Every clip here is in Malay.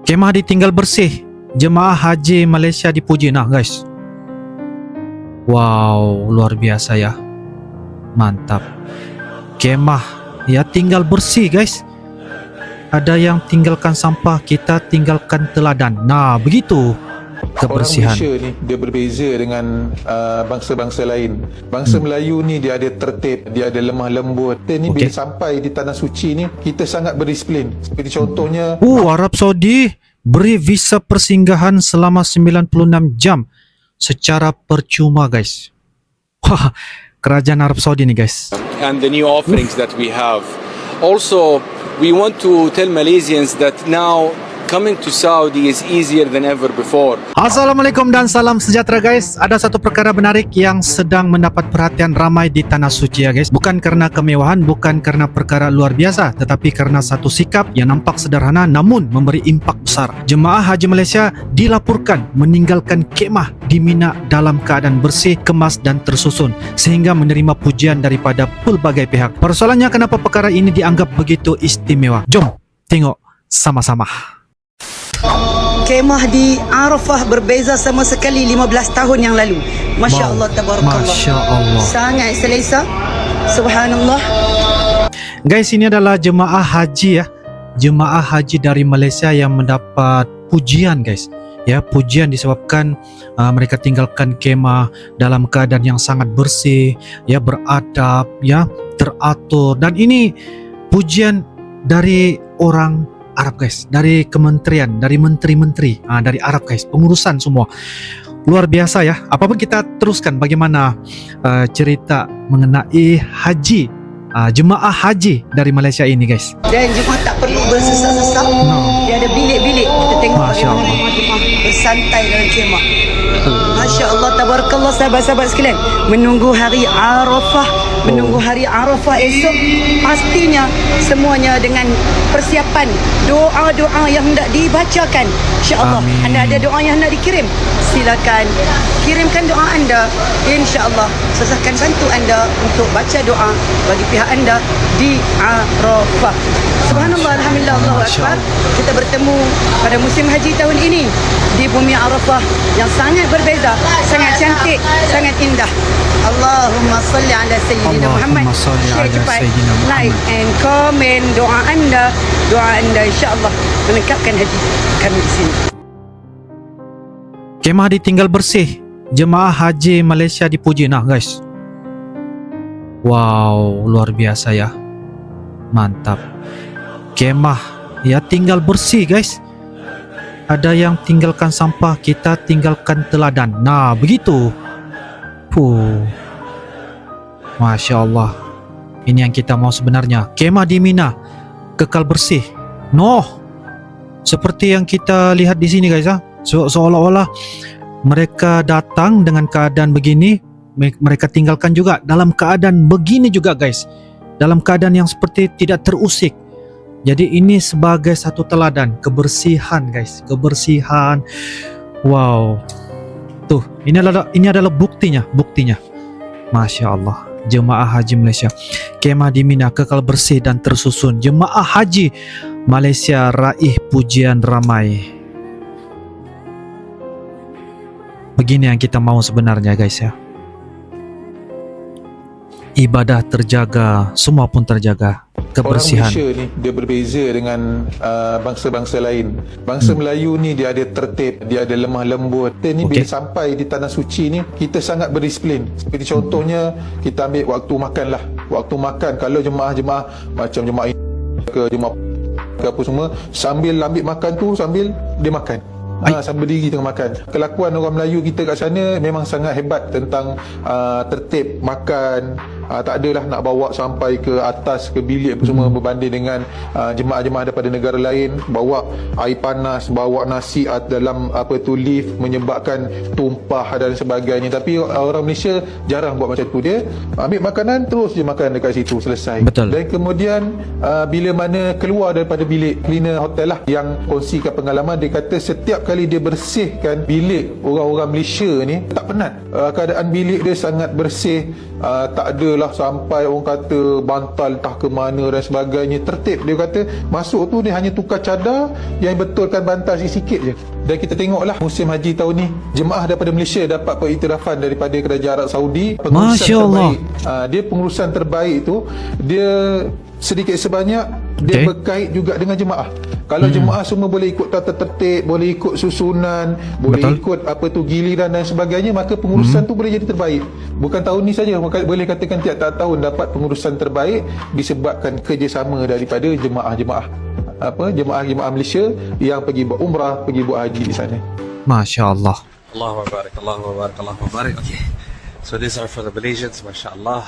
Kemah ditinggal bersih, jemaah haji Malaysia dipuji. Nah guys, wow, luar biasa ya, mantap. Kemah ya tinggal bersih guys. Ada yang tinggalkan sampah, kita tinggalkan teladan. Nah begitu kebersihan. Orang Malaysia ni dia berbeza dengan bangsa-bangsa lain. Bangsa Melayu ni dia ada tertib, dia ada lemah lembut. Kita ni bila sampai di tanah suci ni, kita sangat berdisiplin. Seperti contohnya Arab Saudi beri visa persinggahan selama 96 jam secara percuma guys. Wah, kerajaan Arab Saudi ni guys. And the new offerings that we have. Also, we want to tell Malaysians that now coming to Saudi is easier than ever before. Assalamualaikum dan salam sejahtera guys. Ada satu perkara menarik yang sedang mendapat perhatian ramai di tanah suci ya guys. Bukan karena kemewahan, bukan karena perkara luar biasa, tetapi karena satu sikap yang nampak sederhana namun memberi impak besar. Jemaah Haji Malaysia dilaporkan meninggalkan kemah di Mina dalam keadaan bersih, kemas dan tersusun sehingga menerima pujian daripada pelbagai pihak. Persoalannya, kenapa perkara ini dianggap begitu istimewa? Jom tengok sama-sama. Kemah di Arafah berbeza sama sekali 15 tahun yang lalu. Masya Allah, tabarakallah. Masya Allah. Sangat selesa. Subhanallah. Guys, ini adalah jemaah haji ya. Jemaah haji dari Malaysia yang mendapat pujian guys. Ya, pujian disebabkan mereka tinggalkan kemah dalam keadaan yang sangat bersih, ya, beradab, ya, teratur. Dan ini pujian dari orang Arab guys, dari kementerian, dari menteri-menteri, dari Arab guys, pengurusan semua. Luar biasa ya. Apapun kita teruskan bagaimana cerita mengenai haji, jemaah haji dari Malaysia ini guys. Dan jemaah tak perlu bersesak-sesak. Dia ada bilik-bilik. Kita tengok bagaimana jemaah bersantai dalam kemah. Masya Allah, tabarakallah sahabat-sahabat sekalian. Menunggu hari Arafah, menunggu hari Arafah esok, pastinya semuanya dengan persiapan doa-doa yang hendak dibacakan. InsyaAllah, anda ada doa yang hendak dikirim, silakan kirimkan doa anda. InsyaAllah saya akan bantu anda untuk baca doa bagi pihak anda di Arafah. Subhanallah, alhamdulillah, Allahu Akbar. Kita bertemu pada musim haji tahun ini di bumi Arafah yang sangat berbeza, sangat cantik, sangat indah. Allahumma salli ala Sayyidina Muhammad. Share cepat, like and comment doa anda insyaAllah melengkapkan haji kami di sini. Kemah ditinggal bersih, jemaah haji Malaysia dipuji. Nah guys, wow, luar biasa ya, mantap. Kemah ya tinggal bersih guys. Ada yang tinggalkan sampah, kita tinggalkan teladan. Nah begitu. Masya Allah. Ini yang kita mau sebenarnya. Kemah di Mina kekal bersih. Seperti yang kita lihat di sini guys. Seolah-olah mereka datang dengan keadaan begini, mereka tinggalkan juga dalam keadaan begini juga guys. Dalam keadaan yang seperti tidak terusik. Jadi ini sebagai satu teladan kebersihan guys, kebersihan. Wow. Tuh, ini adalah buktinya. Masya Allah. Jemaah Haji Malaysia, kemah di Mina kekal bersih dan tersusun. Jemaah Haji Malaysia raih pujian ramai. Begini yang kita mau sebenarnya guys ya. Ibadah terjaga, semua pun terjaga. Kebersihan. Orang Malaysia ni dia berbeza dengan bangsa-bangsa lain. Bangsa Melayu ni dia ada tertib, dia ada lemah lembut. Kita ni bila sampai di tanah suci ni, kita sangat berdisiplin. Seperti contohnya kita ambil waktu makan lah. Waktu makan, kalau jemaah-jemaah macam jemaah ke jemaah ke apa semua, sambil ambil makan tu sambil dia makan. Sambil berdiri tengah makan. Kelakuan orang Melayu kita kat sana memang sangat hebat tentang tertib makan. Tak adalah nak bawa sampai ke atas ke bilik apa semua, berbanding dengan jemaah-jemaah daripada negara lain bawa air panas, bawa nasi dalam lift, menyebabkan tumpah dan sebagainya. Tapi orang Malaysia jarang buat macam tu. Dia ambil makanan terus dia makan dekat situ, selesai. Betul. Dan kemudian bila mana keluar daripada bilik, cleaner hotel lah yang kongsikan pengalaman, dia kata setiap kali dia bersihkan bilik orang-orang Malaysia ni tak penat. Keadaan bilik dia sangat bersih, tak ada lah sampai orang kata bantal entah ke mana dan sebagainya, tertib. Dia kata masuk tu dia hanya tukar cadar, yang betulkan bantal sikit-sikit je. Dan kita tengoklah musim haji tahun ni, jemaah daripada Malaysia dapat pengiktirafan daripada Kerajaan Arab Saudi, pengurusan Masya Allah. terbaik. Dia pengurusan terbaik tu, dia sedikit sebanyak dia berkait juga dengan jemaah. Kalau jemaah semua boleh ikut tata tertib, boleh ikut susunan, boleh ikut apa tu giliran dan sebagainya, maka pengurusan tu boleh jadi terbaik. Bukan tahun ni saja, boleh katakan tiap-tiap tahun dapat pengurusan terbaik disebabkan kerjasama daripada jemaah-jemaah jemaah Malaysia yang pergi buat umrah, pergi buat haji di sana. Masya Allah. Allahu Akbar, Allahu Akbar, Allahu Akbar. Okay. So these are for the Malaysians, Masya Allah.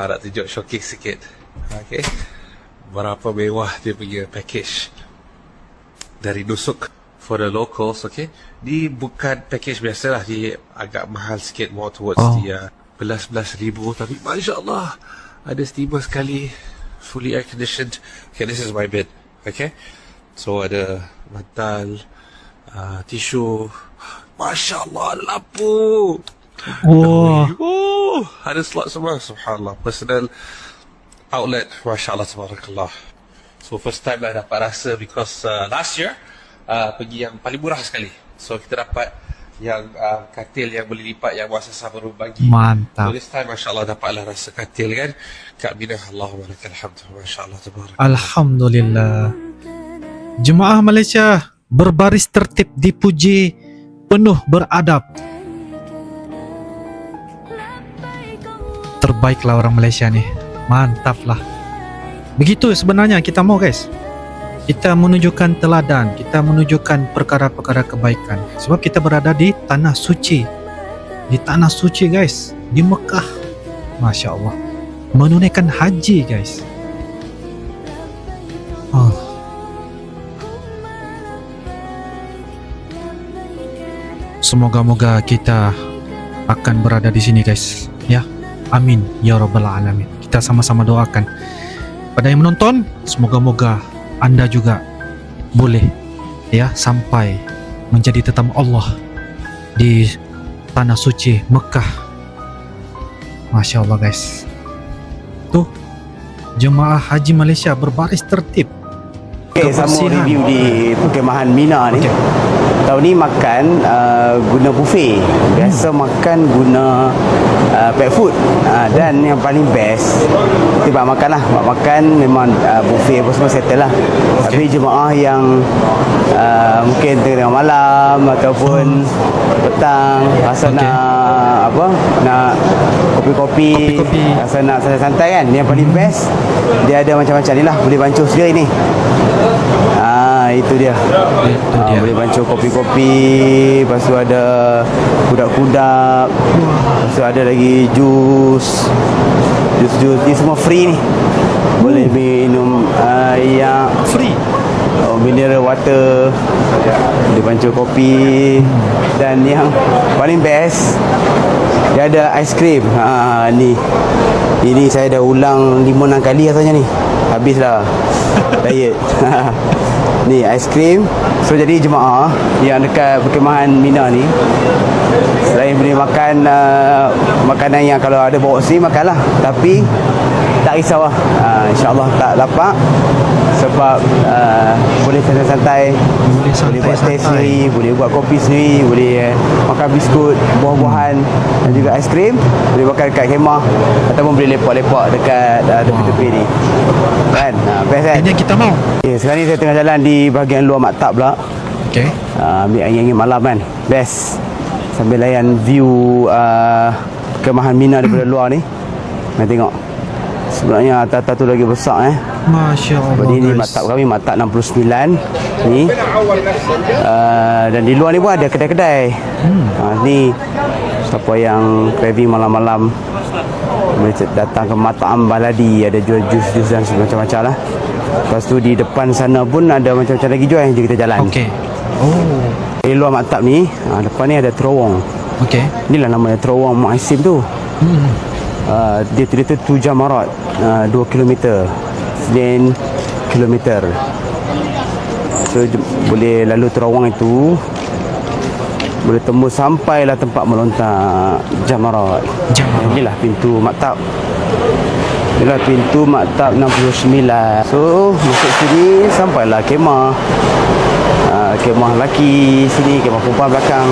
Nak tunjuk showcase sikit. Okay. Berapa mewah dia punya package dari Nusuk for the locals. Okay. Dia bukan package biasa lah. Dia agak mahal sikit, more towards dia belas-belas ribu. Tapi Masya Allah, ada steamer sekali, fully air conditioned. Okay, this is my bed. Okay. So ada bantal, tisu. Masya Allah, ada lampu. Wah. Ada slot semua. Subhanallah. Personal outlet. Masya Allah, tabarakallah. So first time lah dapat rasa, because last year pergi yang paling murah sekali. So kita dapat yang katil yang boleh lipat yang muasasah baru bagi. Mantap. So this time Masya Allah dapatlah rasa katil kan. Kak Minah, Allahumma lakal hamd. Masya Allah, tabarakallah. Alhamdulillah. Jemaah Malaysia berbaris tertib, dipuji, penuh beradab. Terbaiklah orang Malaysia ni. Mantap lah. Begitu sebenarnya kita mau, guys. Kita menunjukkan teladan, kita menunjukkan perkara-perkara kebaikan. Sebab kita berada di tanah suci. Di tanah suci, guys, di Mekah. Masya Allah. Menunaikan haji, guys. Semoga-moga kita akan berada di sini, guys. Ya. Amin ya rabbal alamin. Kita sama-sama doakan pada yang menonton, semoga-moga anda juga boleh ya sampai menjadi tetamu Allah di tanah suci Mekah. Masya Allah, guys. Tuh, jemaah haji Malaysia berbaris tertib. Okay, sama review di perkemahan Mina ni. Tahun ni makan guna buffet. Biasa makan guna pack food. Dan yang paling best tiba makan lah. Makan memang buffet apa semua settle lah. Tapi jemaah yang mungkin tengah malam ataupun petang rasa nak apa, nak kopi-kopi, rasa nak santai-santai kan, yang paling best dia ada macam-macam ni lah. Boleh bancuh sendiri ni. Itu dia. Boleh bancuh kopi-kopi, lepas tu ada kudak-kudak, lepas tu ada lagi jus ni semua free ni. Boleh minum yang free, mineral water, boleh bancuh kopi. Dan yang paling best, dia ada aiskrim. Ini saya dah ulang 5-6 kali rasanya ni. Habislah diet. Ni aiskrim. So jadi jemaah yang dekat perkemahan Mina ni, selain boleh makan makanan yang kalau ada bawa sini makanlah, tapi tak risau lah. InsyaAllah tak lapar, sebab boleh santai-santai, boleh buat teh sendiri, boleh buat kopi sendiri, boleh makan biskut, buah-buahan dan juga aiskrim. Boleh makan dekat khemah ataupun boleh lepak-lepak dekat tepi-tepi ni kan. Best kan? Ini yang kita mau. Okay, sekarang ni saya tengah jalan di bahagian luar maktab pula. Okay. Ambil angin-angin malam kan. Best. Sambil layan view perkemahan Mina daripada luar ni. Mari tengok. Sebenarnya atas-atas tu lagi besar Masya Allah, Jadi ni guys. maktab kami, maktab 69 ni. Dan di luar ni pun ada kedai-kedai. Ni siapa yang craving malam-malam boleh datang ke Mat'am Baladi, ada jual jus-jus dan macam-macam lah. Lepas tu di depan sana pun ada macam-macam lagi jual. Jom kita jalan. Okey. Di luar maktab ni, depan ni ada terowong. Okey. Inilah namanya terowong Mu'asim tu. Dia tu Jamarat, 2 km, 9 km. So boleh lalu terowong itu. boleh tembus sampailah tempat melontar jamarat. Inilah pintu maktab. Inilah pintu maktab 69. So masuk sini sampailah kemah. Kemah lelaki sini, kemah perempuan belakang.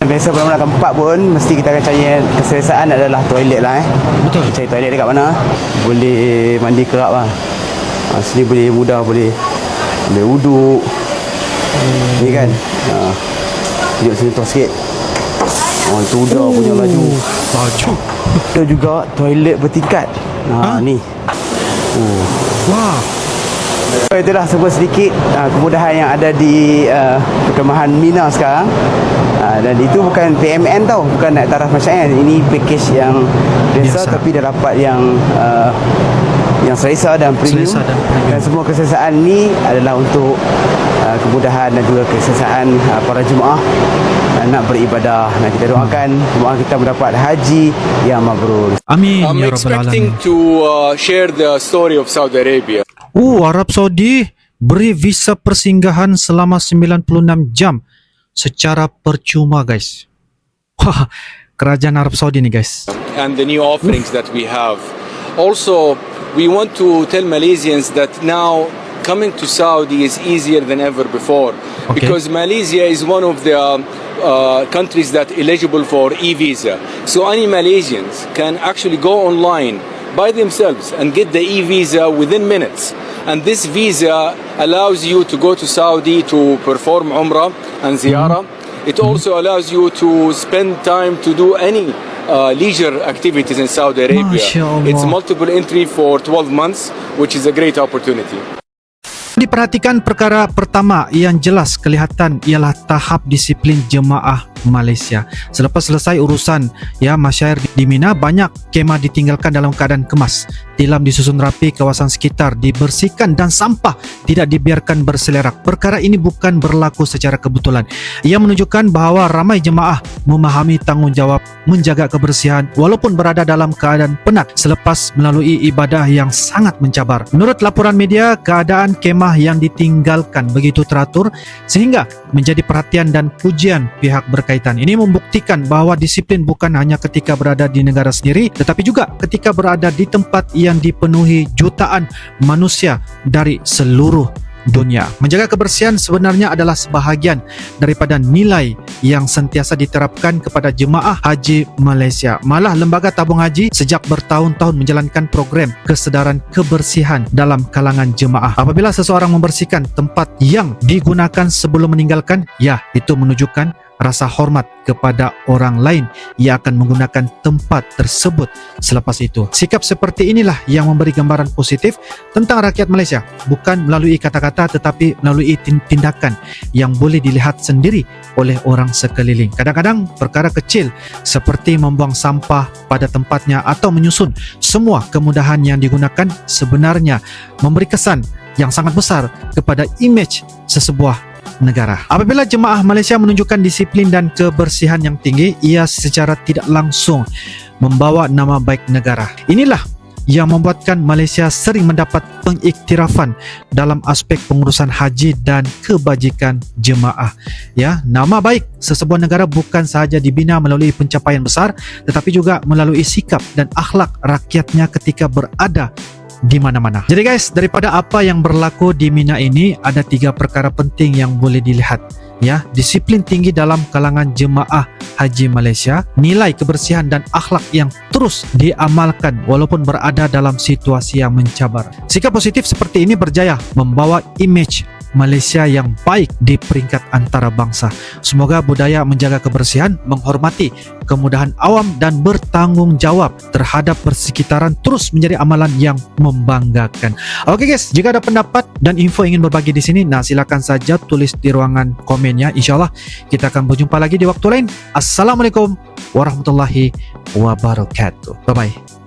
Biasa mana tempat pun mesti kita akan cari keselesaan adalah toilet lah. Betul. Cari toilet dekat mana, boleh mandi kerap lah. Sini boleh mudah, boleh ambil wuduk. Ni kan tunjuk sini tos sikit. Itu dah punya laju. Ada juga toilet bertingkat. Ni. Wah. Itulah sebuah sedikit kemudahan yang ada di perkemahan Mina sekarang. Dan itu bukan PMN tau, bukan naik taraf masyarakat. Ini package yang biasa tapi dah dapat yang selesa dan premium. Dan semua keselesaan ni adalah untuk kemudahan dan juga keselesaan para jemaah nak beribadah. Dan kita doakan jemaah kita mendapat haji yang mabrur. Amin I'm ya rabbal expecting alamin. to share the story of Saudi Arabia. Arab Saudi beri visa persinggahan selama 96 jam secara percuma, guys. Wah, kerajaan Arab Saudi ni, guys. And the new offerings that we have. Also, we want to tell Malaysians that now coming to Saudi is easier than ever before, because Malaysia is one of the countries that eligible for e-visa. So any Malaysians can actually go online by themselves and get the e-visa within minutes. And this visa allows you to go to Saudi to perform Umrah and Ziyarah. It also allows you to spend time to do any leisure activities in Saudi Arabia. MasyaAllah. It's multiple entry for 12 months, which is a great opportunity. Diperhatikan perkara pertama yang jelas kelihatan ialah tahap disiplin jemaah Malaysia. Selepas selesai urusan masyair di Mina, banyak kemah ditinggalkan dalam keadaan kemas. Tilam disusun rapi, kawasan sekitar dibersihkan dan sampah tidak dibiarkan berselerak. Perkara ini bukan berlaku secara kebetulan. Ia menunjukkan bahawa ramai jemaah memahami tanggungjawab menjaga kebersihan walaupun berada dalam keadaan penat selepas melalui ibadah yang sangat mencabar. Menurut laporan media, keadaan kemah yang ditinggalkan begitu teratur sehingga menjadi perhatian dan pujian pihak berkaitan. Ini membuktikan bahawa disiplin bukan hanya ketika berada di negara sendiri, tetapi juga ketika berada di tempat yang dipenuhi jutaan manusia dari seluruh dunia. Menjaga kebersihan sebenarnya adalah sebahagian daripada nilai yang sentiasa diterapkan kepada jemaah haji Malaysia. Malah Lembaga Tabung Haji sejak bertahun-tahun menjalankan program kesedaran kebersihan dalam kalangan jemaah. Apabila seseorang membersihkan tempat yang digunakan sebelum meninggalkan, itu menunjukkan rasa hormat kepada orang lain yang akan menggunakan tempat tersebut selepas itu. Sikap seperti inilah yang memberi gambaran positif tentang rakyat Malaysia, bukan melalui kata-kata tetapi melalui tindakan yang boleh dilihat sendiri oleh orang sekeliling. Kadang-kadang perkara kecil seperti membuang sampah pada tempatnya atau menyusun semua kemudahan yang digunakan sebenarnya memberi kesan yang sangat besar kepada imej sesebuah negara. Apabila jemaah Malaysia menunjukkan disiplin dan kebersihan yang tinggi, ia secara tidak langsung membawa nama baik negara. Inilah yang membuatkan Malaysia sering mendapat pengiktirafan dalam aspek pengurusan haji dan kebajikan jemaah. Nama baik sesebuah negara bukan sahaja dibina melalui pencapaian besar, tetapi juga melalui sikap dan akhlak rakyatnya ketika berada di mana-mana. Jadi guys, daripada apa yang berlaku di Mina ini, ada 3 perkara penting yang boleh dilihat. Disiplin tinggi dalam kalangan jemaah haji Malaysia, nilai kebersihan dan akhlak yang terus diamalkan walaupun berada dalam situasi yang mencabar. Sikap positif seperti ini berjaya membawa imej Malaysia yang baik di peringkat antarabangsa. Semoga budaya menjaga kebersihan, menghormati kemudahan awam dan bertanggungjawab terhadap persekitaran terus menjadi amalan yang membanggakan. Oke guys, jika ada pendapat dan info ingin berbagi di sini, silakan saja tulis di ruangan komennya. InsyaAllah kita akan berjumpa lagi di waktu lain. Assalamualaikum warahmatullahi wabarakatuh. Bye bye.